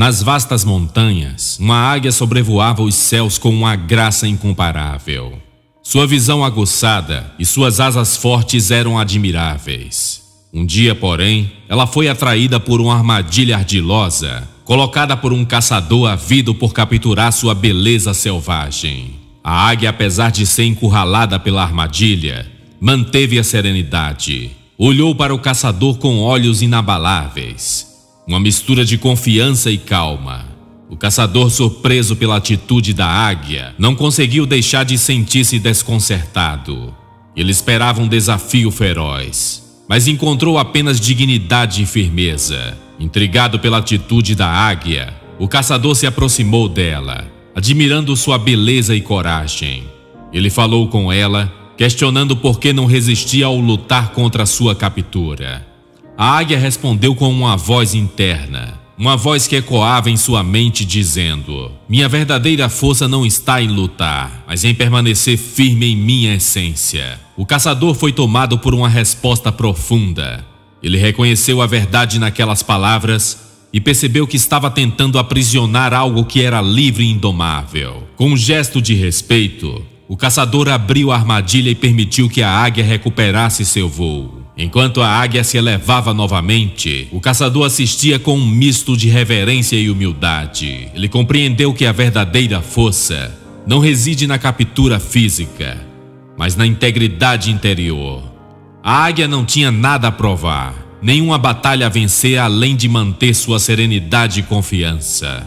Nas vastas montanhas, uma águia sobrevoava os céus com uma graça incomparável. Sua visão aguçada e suas asas fortes eram admiráveis. Um dia, porém, ela foi atraída por uma armadilha ardilosa, colocada por um caçador ávido por capturar sua beleza selvagem. A águia, apesar de ser encurralada pela armadilha, manteve a serenidade. Olhou para o caçador com olhos inabaláveis, uma mistura de confiança e calma. O caçador, surpreso pela atitude da águia, não conseguiu deixar de sentir-se desconcertado. Ele esperava um desafio feroz, mas encontrou apenas dignidade e firmeza. Intrigado pela atitude da águia, o caçador se aproximou dela, admirando sua beleza e coragem. Ele falou com ela, questionando por que não resistia ao lutar contra sua captura. A águia respondeu com uma voz interna, uma voz que ecoava em sua mente dizendo: minha verdadeira força não está em lutar, mas em permanecer firme em minha essência. O caçador foi tomado por uma resposta profunda. Ele reconheceu a verdade naquelas palavras e percebeu que estava tentando aprisionar algo que era livre e indomável. Com um gesto de respeito, o caçador abriu a armadilha e permitiu que a águia recuperasse seu voo. Enquanto a águia se elevava novamente, o caçador assistia com um misto de reverência e humildade. Ele compreendeu que a verdadeira força não reside na captura física, mas na integridade interior. A águia não tinha nada a provar, nenhuma batalha a vencer além de manter sua serenidade e confiança.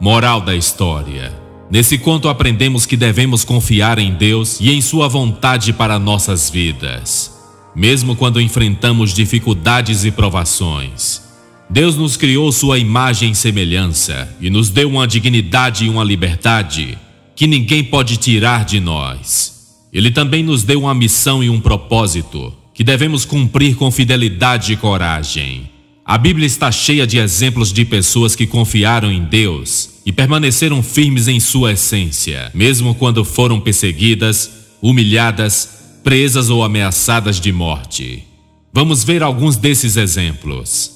Moral da história: nesse conto aprendemos que devemos confiar em Deus e em sua vontade para nossas vidas, mesmo quando enfrentamos dificuldades e provações. Deus nos criou sua imagem e semelhança e nos deu uma dignidade e uma liberdade que ninguém pode tirar de nós. Ele também nos deu uma missão e um propósito que devemos cumprir com fidelidade e coragem. A Bíblia está cheia de exemplos de pessoas que confiaram em Deus e permaneceram firmes em sua essência, mesmo quando foram perseguidas, humilhadas, presas ou ameaçadas de morte. Vamos ver alguns desses exemplos.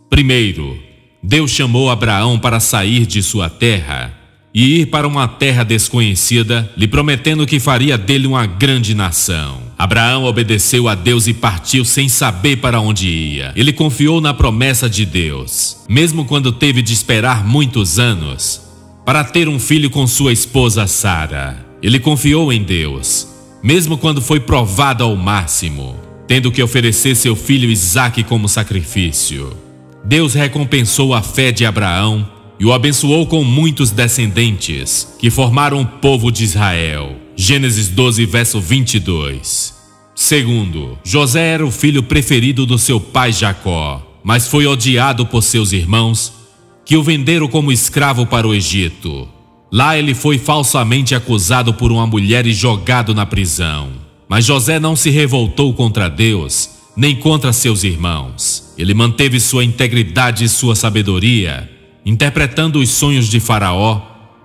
Primeiro, Deus chamou Abraão para sair de sua terra e ir para uma terra desconhecida, lhe prometendo que faria dele uma grande nação. Abraão obedeceu a Deus e partiu sem saber para onde ia. Ele confiou na promessa de Deus, mesmo quando teve de esperar muitos anos para ter um filho com sua esposa Sara. Ele confiou em Deus, mesmo quando foi provado ao máximo, tendo que oferecer seu filho Isaque como sacrifício. Deus recompensou a fé de Abraão e o abençoou com muitos descendentes, que formaram o povo de Israel. Gênesis 12, verso 22. Segundo, José era o filho preferido do seu pai Jacó, mas foi odiado por seus irmãos, que o venderam como escravo para o Egito. Lá ele foi falsamente acusado por uma mulher e jogado na prisão. Mas José não se revoltou contra Deus, nem contra seus irmãos. Ele manteve sua integridade e sua sabedoria, interpretando os sonhos de Faraó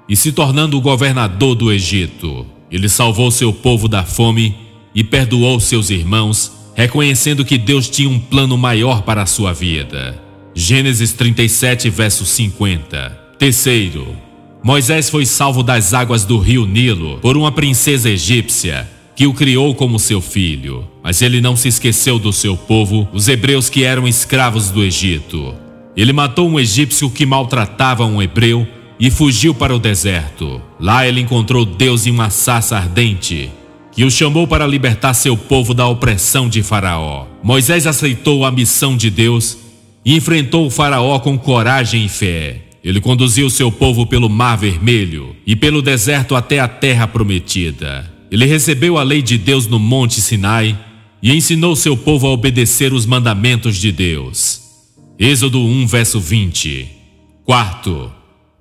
e se tornando o governador do Egito. Ele salvou seu povo da fome e perdoou seus irmãos, reconhecendo que Deus tinha um plano maior para a sua vida. Gênesis 37, verso 50. Terceiro, Moisés foi salvo das águas do rio Nilo por uma princesa egípcia que o criou como seu filho. Mas ele não se esqueceu do seu povo, os hebreus que eram escravos do Egito. Ele matou um egípcio que maltratava um hebreu e fugiu para o deserto. Lá ele encontrou Deus em uma sarça ardente, que o chamou para libertar seu povo da opressão de Faraó. Moisés aceitou a missão de Deus e enfrentou o Faraó com coragem e fé. Ele conduziu seu povo pelo Mar Vermelho e pelo deserto até a terra prometida. Ele recebeu a lei de Deus no Monte Sinai e ensinou seu povo a obedecer os mandamentos de Deus. Êxodo 1, verso 20. Quarto,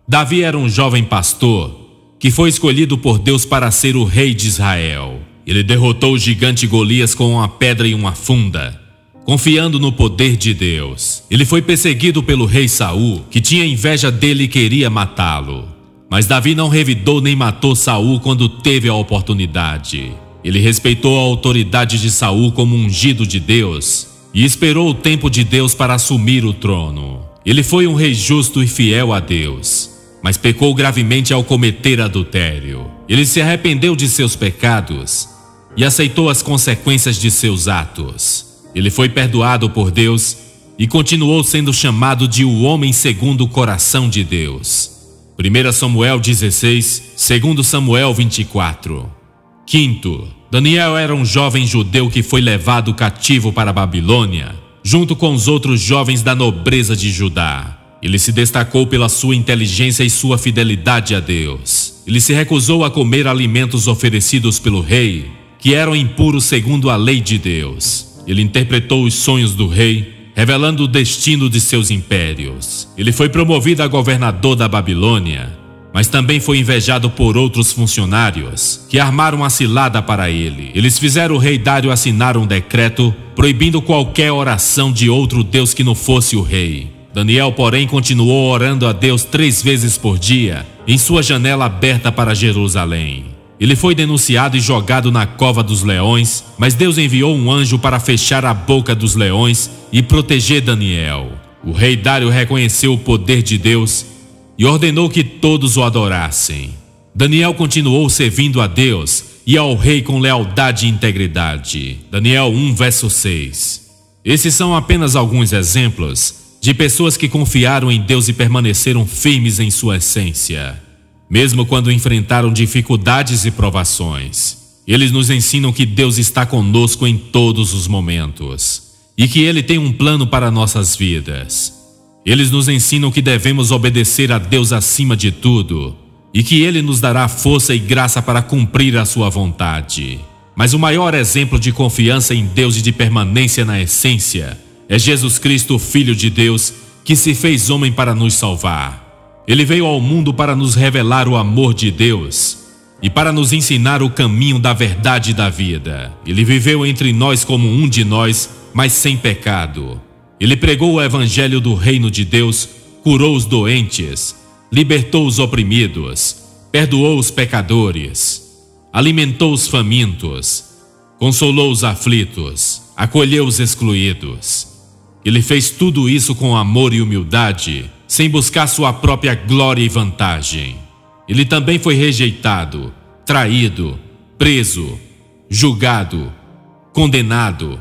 Davi era um jovem pastor que foi escolhido por Deus para ser o rei de Israel. Ele derrotou o gigante Golias com uma pedra e uma funda, confiando no poder de Deus. Ele foi perseguido pelo rei Saul, que tinha inveja dele e queria matá-lo. Mas Davi não revidou nem matou Saul quando teve a oportunidade. Ele respeitou a autoridade de Saul como ungido de Deus e esperou o tempo de Deus para assumir o trono. Ele foi um rei justo e fiel a Deus, mas pecou gravemente ao cometer adultério. Ele se arrependeu de seus pecados e aceitou as consequências de seus atos. Ele foi perdoado por Deus e continuou sendo chamado de o homem segundo o coração de Deus. 1 Samuel 16, 2 Samuel 24. Quinto, Daniel era um jovem judeu que foi levado cativo para a Babilônia, junto com os outros jovens da nobreza de Judá. Ele se destacou pela sua inteligência e sua fidelidade a Deus. Ele se recusou a comer alimentos oferecidos pelo rei, que eram impuros segundo a lei de Deus. Ele interpretou os sonhos do rei, revelando o destino de seus impérios. Ele foi promovido a governador da Babilônia, mas também foi invejado por outros funcionários que armaram uma cilada para ele. Eles fizeram o rei Dário assinar um decreto proibindo qualquer oração de outro Deus que não fosse o rei. Daniel, porém, continuou orando a Deus 3 vezes por dia em sua janela aberta para Jerusalém. Ele foi denunciado e jogado na cova dos leões, mas Deus enviou um anjo para fechar a boca dos leões e proteger Daniel. O rei Dário reconheceu o poder de Deus e ordenou que todos o adorassem. Daniel continuou servindo a Deus e ao rei com lealdade e integridade. Daniel 1, verso 6. Esses são apenas alguns exemplos de pessoas que confiaram em Deus e permaneceram firmes em sua essência, mesmo quando enfrentaram dificuldades e provações. Eles nos ensinam que Deus está conosco em todos os momentos e que Ele tem um plano para nossas vidas. Eles nos ensinam que devemos obedecer a Deus acima de tudo e que Ele nos dará força e graça para cumprir a sua vontade. Mas o maior exemplo de confiança em Deus e de permanência na essência é Jesus Cristo, Filho de Deus, que se fez homem para nos salvar. Ele veio ao mundo para nos revelar o amor de Deus e para nos ensinar o caminho da verdade e da vida. Ele viveu entre nós como um de nós, mas sem pecado. Ele pregou o evangelho do reino de Deus, curou os doentes, libertou os oprimidos, perdoou os pecadores, alimentou os famintos, consolou os aflitos, acolheu os excluídos. Ele fez tudo isso com amor e humildade, sem buscar sua própria glória e vantagem. Ele também foi rejeitado, traído, preso, julgado, condenado,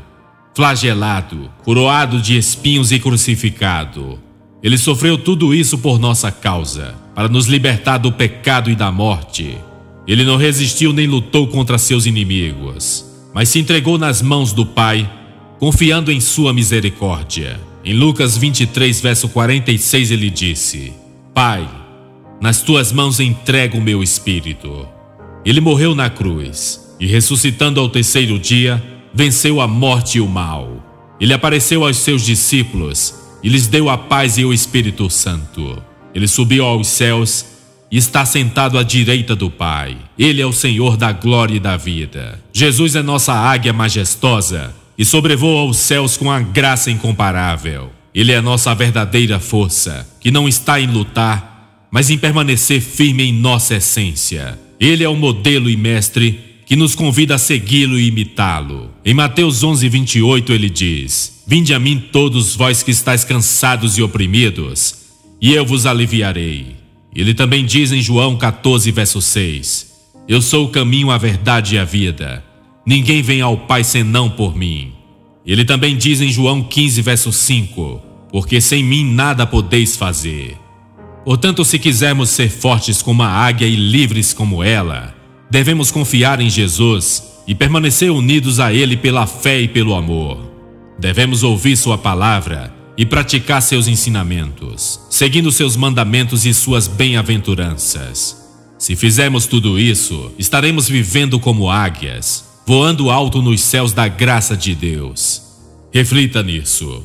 flagelado, coroado de espinhos e crucificado. Ele sofreu tudo isso por nossa causa, para nos libertar do pecado e da morte. Ele não resistiu nem lutou contra seus inimigos, mas se entregou nas mãos do Pai, confiando em sua misericórdia. Em Lucas 23, verso 46, ele disse: Pai, nas tuas mãos entrego o meu espírito. Ele morreu na cruz e, ressuscitando ao 3º dia, venceu a morte e o mal. Ele apareceu aos seus discípulos e lhes deu a paz e o Espírito Santo. Ele subiu aos céus e está sentado à direita do Pai. Ele é o Senhor da glória e da vida. Jesus é nossa águia majestosa e sobrevoa os céus com a graça incomparável. Ele é nossa verdadeira força, que não está em lutar, mas em permanecer firme em nossa essência. Ele é o modelo e mestre que nos convida a segui-lo e imitá-lo. Em Mateus 11, 28, ele diz: Vinde a mim todos vós que estáis cansados e oprimidos, e eu vos aliviarei. Ele também diz em João 14, verso 6: Eu sou o caminho, a verdade e a vida. Ninguém vem ao Pai senão por mim. Ele também diz em João 15, verso 5: Porque sem mim nada podeis fazer. Portanto, se quisermos ser fortes como a águia e livres como ela, devemos confiar em Jesus e permanecer unidos a Ele pela fé e pelo amor. Devemos ouvir sua palavra e praticar seus ensinamentos, seguindo seus mandamentos e suas bem-aventuranças. Se fizermos tudo isso, estaremos vivendo como águias, voando alto nos céus da graça de Deus. Reflita nisso.